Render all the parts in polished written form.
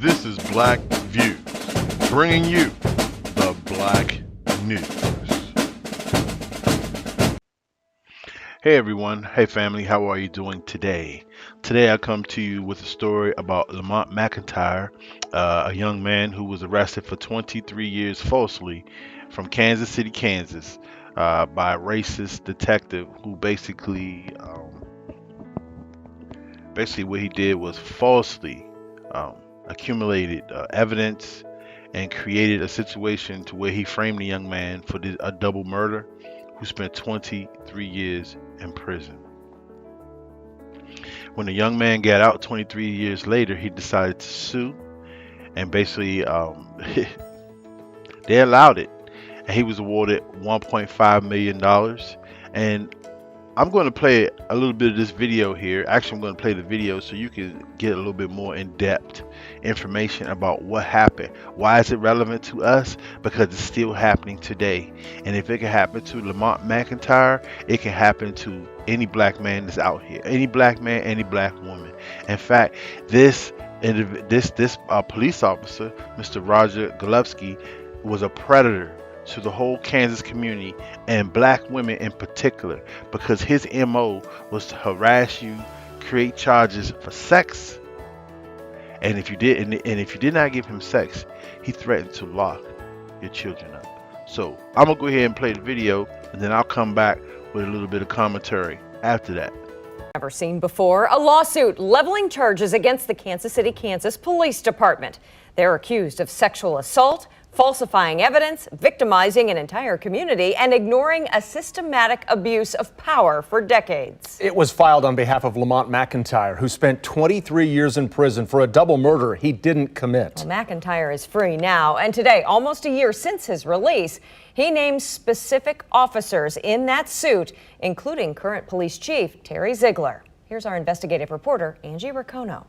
This is Black Views, bringing you the Black News. Hey everyone, hey family, how are you doing today? Today I come to you with a story about LAMONTE McIntyre, a young man who was arrested for 23 years falsely from Kansas City, Kansas, by a racist detective who basically what he did was falsely accumulated evidence and created a situation to where he framed the young man for a double murder who spent 23 years in prison. When the young man got out 23 years later, he decided to sue, and basically they allowed it, and he was awarded $1.5 million. And I'm going to play a little bit of this video here. Actually, I'm going to play the video so you can get a little bit more in-depth information about what happened. Why is it relevant to us? Because it's still happening today. And if it can happen to LAMONTE McIntyre, it can happen to any black man that's out here. Any black man, any black woman. In fact, this police officer, Mr. Rodger Golubski, was a predator to the whole Kansas community and black women in particular, because his MO was to harass you, create charges for sex, and if you did not give him sex, he threatened to lock your children up. So I'm gonna go ahead and play the video, and then I'll come back with a little bit of commentary after that. Never seen before, a lawsuit leveling charges against the Kansas City, Kansas Police Department. They're accused of sexual assault, falsifying evidence, victimizing an entire community, and ignoring a systematic abuse of power for decades. It was filed on behalf of LAMONTE McIntyre, who spent 23 years in prison for a double murder he didn't commit. Well, McIntyre is free now, and today, almost a year since his release, he names specific officers in that suit, including current police chief Terry Ziegler. Here's our investigative reporter, Angie RICONO.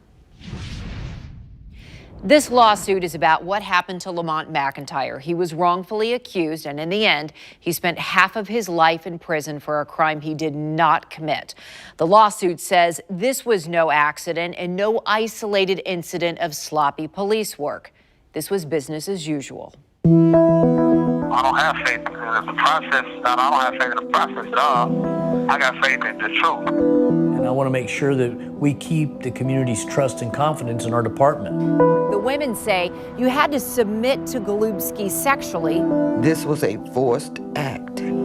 This lawsuit is about what happened to LAMONTE McIntyre. He was wrongfully accused, and in the end, he spent half of his life in prison for a crime he did not commit. The lawsuit says this was no accident and no isolated incident of sloppy police work. This was business as usual. I don't have faith in the process. I don't have faith in the process at all. I got faith in the truth. And I want to make sure that we keep the community's trust and confidence in our department. The women say you had to submit to Golubski sexually. This was a forced act. Man,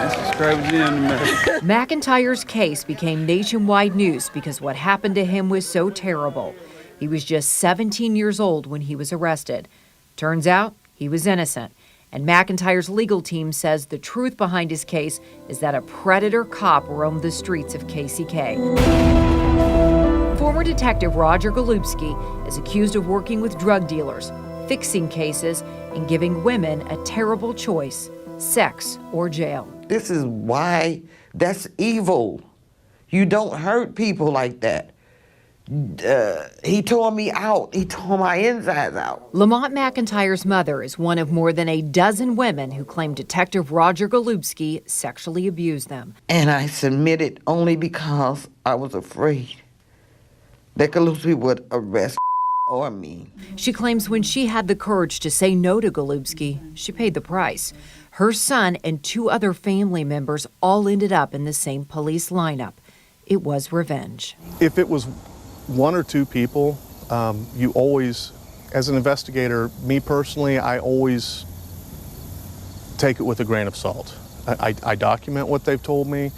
this is crazy in the middle. McIntyre's case became nationwide news because what happened to him was so terrible. He was just 17 years old when he was arrested. Turns out he was innocent. And McIntyre's legal team says the truth behind his case is that a predator cop roamed the streets of KCK. Former Detective Rodger Golubski is accused of working with drug dealers, fixing cases, and giving women a terrible choice: sex or jail. This is why that's evil. You don't hurt people like that. He tore me out. He tore my insides out. LAMONTE McIntyre's mother is one of more than a dozen women who claim Detective Rodger Golubski sexually abused them. And I submitted only because I was afraid that Golubski would arrest or me. She claims when she had the courage to say no to Golubski, she paid the price. Her son and 2 other family members all ended up in the same police lineup. It was revenge. If it was 1 or 2 people, you always, as an investigator, me personally, I always take it with a grain of salt. I document what they've told me,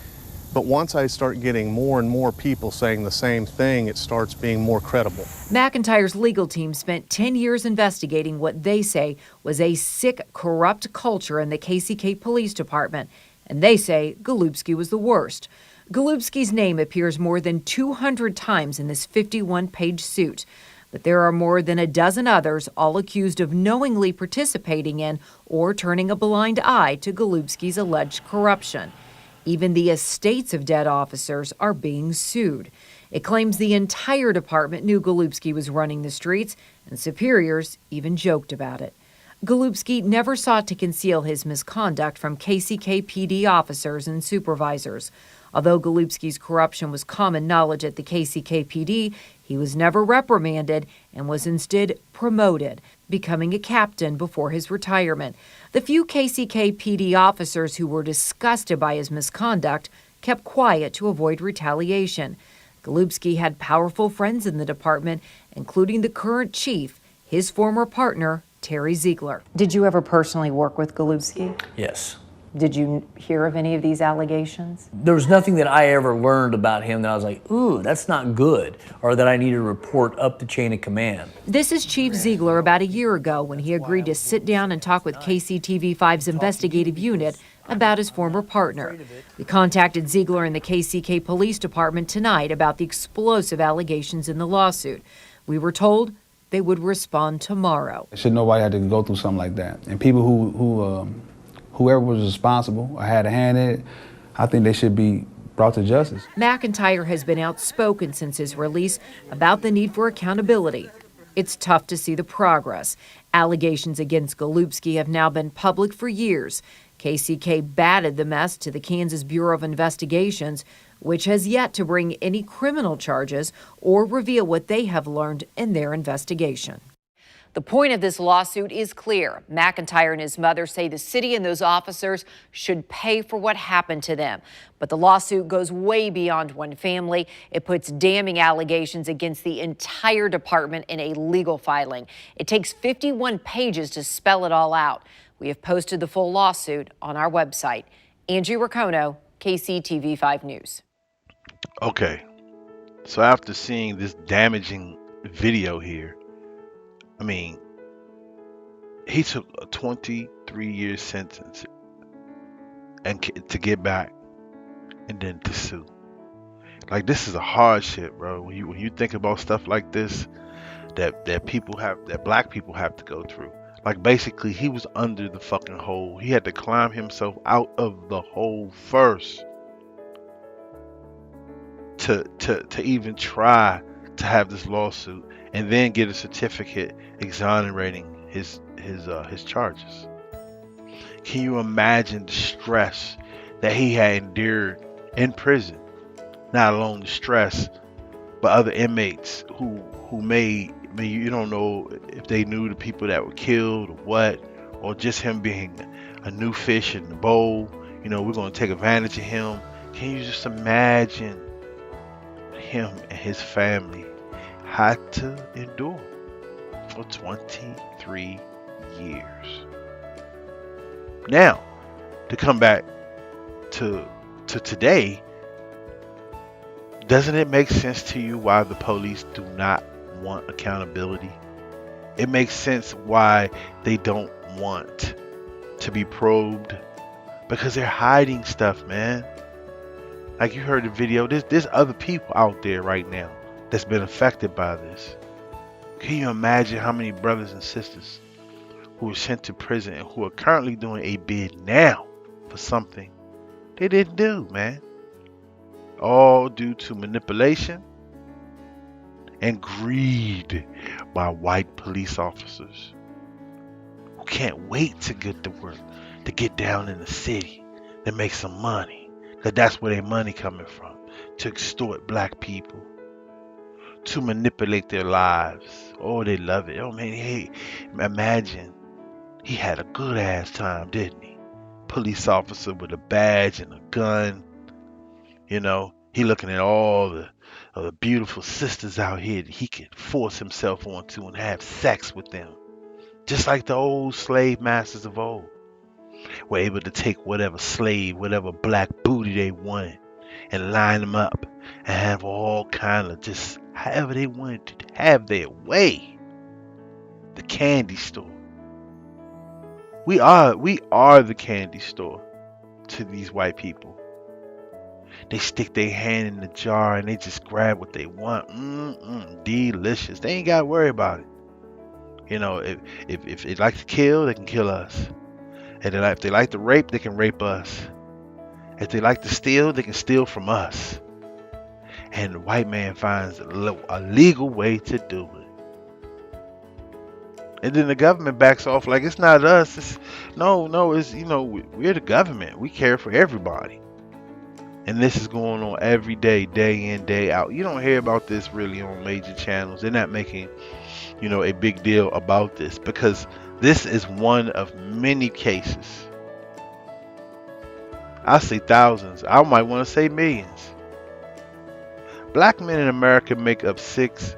but once I start getting more and more people saying the same thing, it starts being more credible. McIntyre's legal team spent 10 years investigating what they say was a sick, corrupt culture in the KCK Police Department, and they say Golubski was the worst. Golubski's name appears more than 200 times in this 51-page suit, but there are more than a dozen others, all accused of knowingly participating in or turning a blind eye to Golubski's alleged corruption. Even the estates of dead officers are being sued. It claims the entire department knew Golubski was running the streets, and superiors even joked about it. Golubski never sought to conceal his misconduct from KCK PD officers and supervisors. Although Golubski's corruption was common knowledge at the KCKPD, he was never reprimanded and was instead promoted, becoming a captain before his retirement. The few KCKPD officers who were disgusted by his misconduct kept quiet to avoid retaliation. Golubski had powerful friends in the department, including the current chief, his former partner, Terry Ziegler. Did you ever personally work with Golubski? Yes. Did you hear of any of these allegations? There was nothing that I ever learned about him that I was like, ooh, that's not good, or that I need to report up the chain of command. This is Chief Ziegler about a year ago when he agreed to sit down and talk with KCTV5's investigative unit about his former partner. We contacted Ziegler in the KCK Police Department tonight about the explosive allegations in the lawsuit. We were told they would respond tomorrow. Should nobody have to go through something like that. And people whoever was responsible or had a hand in it, I think they should be brought to justice. McIntyre has been outspoken since his release about the need for accountability. It's tough to see the progress. Allegations against Golubski have now been public for years. KCK batted the mess to the Kansas Bureau of Investigations, which has yet to bring any criminal charges or reveal what they have learned in their investigation. The point of this lawsuit is clear. McIntyre and his mother say the city and those officers should pay for what happened to them. But the lawsuit goes way beyond one family. It puts damning allegations against the entire department in a legal filing. It takes 51 pages to spell it all out. We have posted the full lawsuit on our website. Angie RICONO, KCTV5 News. Okay, so after seeing this damaging video here, I mean, he took a 23-year sentence and to get back and then to sue. Like, this is a hardship, bro. When you think about stuff like this, that black people have to go through. Like, basically, he was under the fucking hole. He had to climb himself out of the hole first to even try to have this lawsuit and then get a certificate exonerating his charges. Can you imagine the stress that he had endured in prison? Not alone the stress, but other inmates who may, I mean, you don't know if they knew the people that were killed or what, or just him being a new fish in the bowl. You know, we're going to take advantage of him. Can you just imagine him and his family had to endure for 23 years? Now, to come back to today, doesn't it make sense to you why the police do not want accountability? It makes sense why they don't want to be probed, because they're hiding stuff, man. Like you heard the video, there's other people out there right now that's been affected by this. Can you imagine how many brothers and sisters who were sent to prison and who are currently doing a bid now for something they didn't do, man? All due to manipulation and greed by white police officers who can't wait to get to work, to get down in the city, to make some money, because that's where their money coming from, to extort black people, to manipulate their lives. Oh, they love it. Oh man, hey, imagine he had a good ass time, didn't he? Police officer with a badge and a gun. You know, he looking at all the beautiful sisters out here that he could force himself onto and have sex with them. Just like the old slave masters of old were able to take whatever slave, whatever black booty they wanted and line them up and have all kind of just however they wanted to have their way. The candy store. We are the candy store to these white people. They stick their hand in the jar and they just grab what they want. Delicious. They ain't got to worry about it. You know, if they like to kill, they can kill us. And if they like to rape, they can rape us. If they like to steal, they can steal from us. And the white man finds a legal way to do it. And then the government backs off like it's not us. No, it's, you know, we're the government. We care for everybody. And this is going on every day, day in, day out. You don't hear about this really on major channels. They're not making, a big deal about this because this is one of many cases. I say thousands. I might want to say millions. Black men in America make up 6%.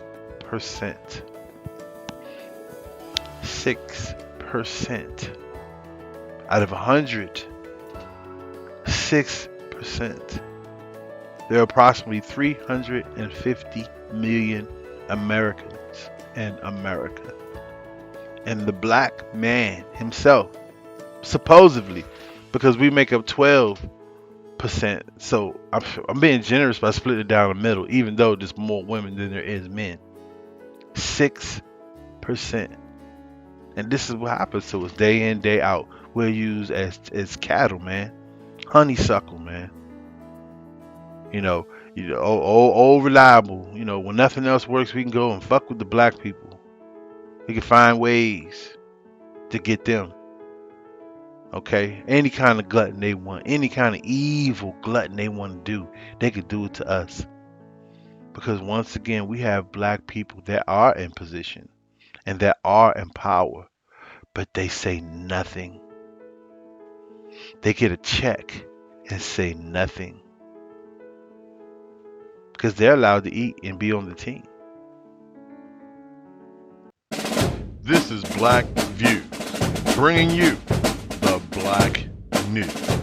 6% out of 100. 6%. There are approximately 350 million Americans in America. And the black man himself, supposedly, because we make up 12%, so I'm being generous by splitting it down the middle, even though there's more women than there is men. 6%. And this is what happens to us day in, day out. We're used as cattle, man. Honeysuckle, man. Reliable. When nothing else works, we can go and fuck with the black people. We can find ways to get them. Okay? Any kind of glutton they want, any kind of evil glutton they want to do, they could do it to us. Because once again, we have black people that are in position and that are in power, but they say nothing. They get a check and say nothing. Because they're allowed to eat and be on the team. This is Black Views, bringing you the Black News.